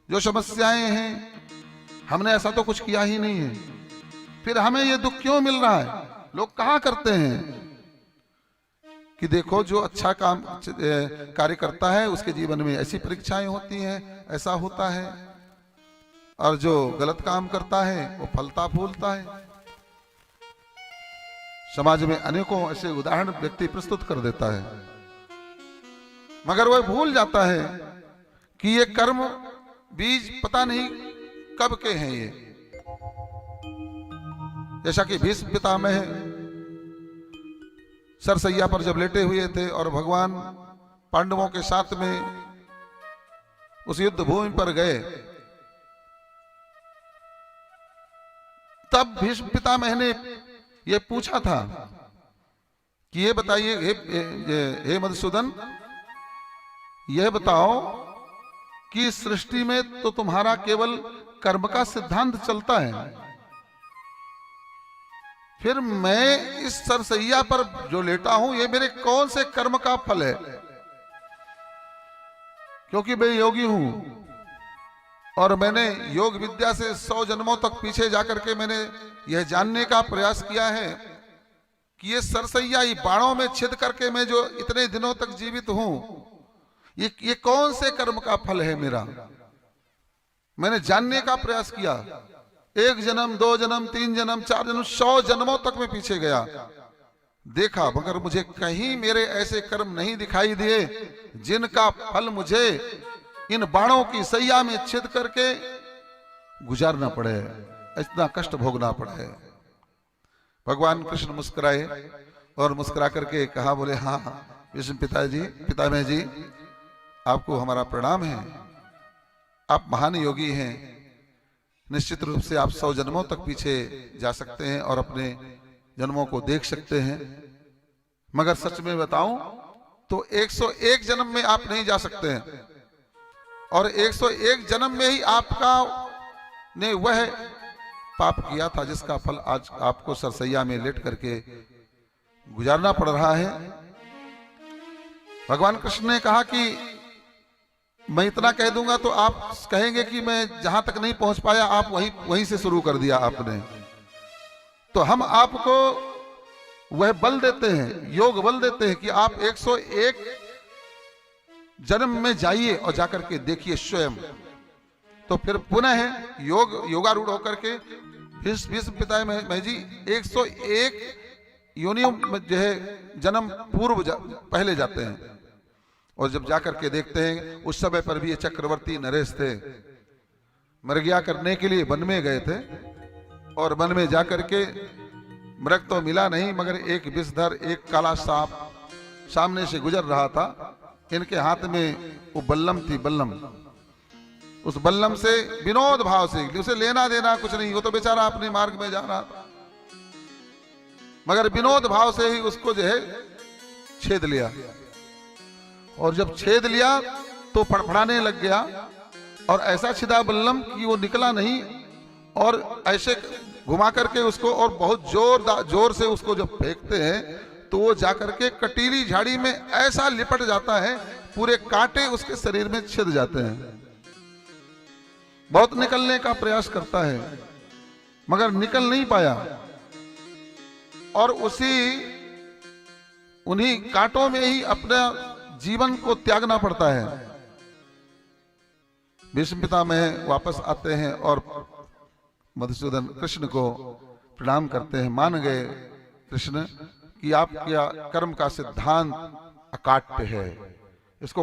जो समस्याएं हैं, हमने ऐसा तो कुछ किया ही नहीं है, फिर हमें ये दुख क्यों मिल रहा है? लोग कहा करते हैं कि देखो जो अच्छा काम कार्य करता है उसके जीवन में ऐसी परीक्षाएं होती हैं, ऐसा होता है, और जो गलत काम करता है वो फलता फूलता है। समाज में अनेकों ऐसे उदाहरण व्यक्ति प्रस्तुत कर देता है, मगर वह भूल जाता है कि ये कर्म बीज पता नहीं कब के हैं। ये जैसा कि भीष्म पितामह सरसैया पर जब लेटे हुए थे और भगवान पांडवों के साथ में उस युद्ध भूमि पर गए, तब भीष्म पितामह ने यह पूछा था कि ये बताइए हे मधुसूदन, यह बताओ कि सृष्टि में तो तुम्हारा केवल कर्म का सिद्धांत चलता है, फिर मैं इस सरसैया पर जो लेटा हूं ये मेरे कौन से कर्म का फल है? क्योंकि मैं योगी हूं और मैंने योग विद्या से 100 जन्मों तक पीछे जाकर के मैंने यह जानने का प्रयास किया है कि ये सरसैया ये बाणों में छिद करके मैं जो इतने दिनों तक जीवित हूं, ये कौन से कर्म का फल है मेरा? मैंने जानने का प्रयास किया, 1 जन्म 2 जन्म 3 जन्म 4 जन्म 100 जन्मों तक मैं पीछे गया, देखा, मगर मुझे कहीं मेरे ऐसे कर्म नहीं दिखाई दिए जिनका फल मुझे इन बाणों की सैया में छिद करके गुजारना पड़े, इतना कष्ट भोगना पड़े। भगवान कृष्ण मुस्कुराए और मुस्कुरा करके कहा, बोले हाँ विष्णु पितामह जी, आपको हमारा प्रणाम है, आप महान योगी हैं, निश्चित रूप से आप 100 जन्मों तक पीछे जा सकते हैं और अपने जन्मों को देख सकते हैं, मगर सच में बताऊं तो 101 जन्म में आप नहीं जा सकते हैं, और 101 जन्म में ही आपका ने वह पाप किया था जिसका फल आज आपको सरसैया में लेट करके गुजारना पड़ रहा है। भगवान कृष्ण ने कहा कि मैं इतना कह दूंगा तो आप कहेंगे कि मैं जहां तक नहीं पहुंच पाया, आप वहीं से शुरू कर दिया आपने, तो हम आपको वह बल देते हैं, योग बल देते हैं कि आप 101 जन्म में जाइए और जाकर के देखिए स्वयं, तो फिर पुनः योगारूढ़ होकर के भीष्म पितामह जी 101 योनियों में जो है जन्म पहले जाते हैं, और जब जाकर के देखते हैं उस समय पर भी ये चक्रवर्ती नरेश थे, मृगया करने के लिए वन में गए थे, और वन में जाकर के मृग तो मिला नहीं, मगर एक विषधर एक काला सांप सामने से गुजर रहा था, इनके हाथ में वो बल्लम थी, बल्लम, उस बल्लम से विनोद भाव से, उसे लेना देना कुछ नहीं, वो तो बेचारा अपने मार्ग में जा रहा था, मगर विनोद भाव से ही उसको जो है छेद लिया, और जब छेद लिया तो फड़फड़ाने लग गया, और ऐसा छिदा बल्लम कि वो निकला नहीं, और ऐसे घुमा करके उसको और बहुत जोर से उसको जब फेंकते हैं तो वो जाकर के कटीली झाड़ी में ऐसा लिपट जाता है, पूरे कांटे उसके शरीर में छिद जाते हैं। बहुत निकलने का प्रयास करता है मगर निकल नहीं पाया, और उन्हीं कांटों में ही अपना जीवन को त्यागना पड़ता है। भीष्म पितामह वापस आते हैं और मधुसूदन कृष्ण को प्रणाम करते हैं, मान गए कृष्ण कि आपका कर्म का सिद्धांत अकाट्य है, इसको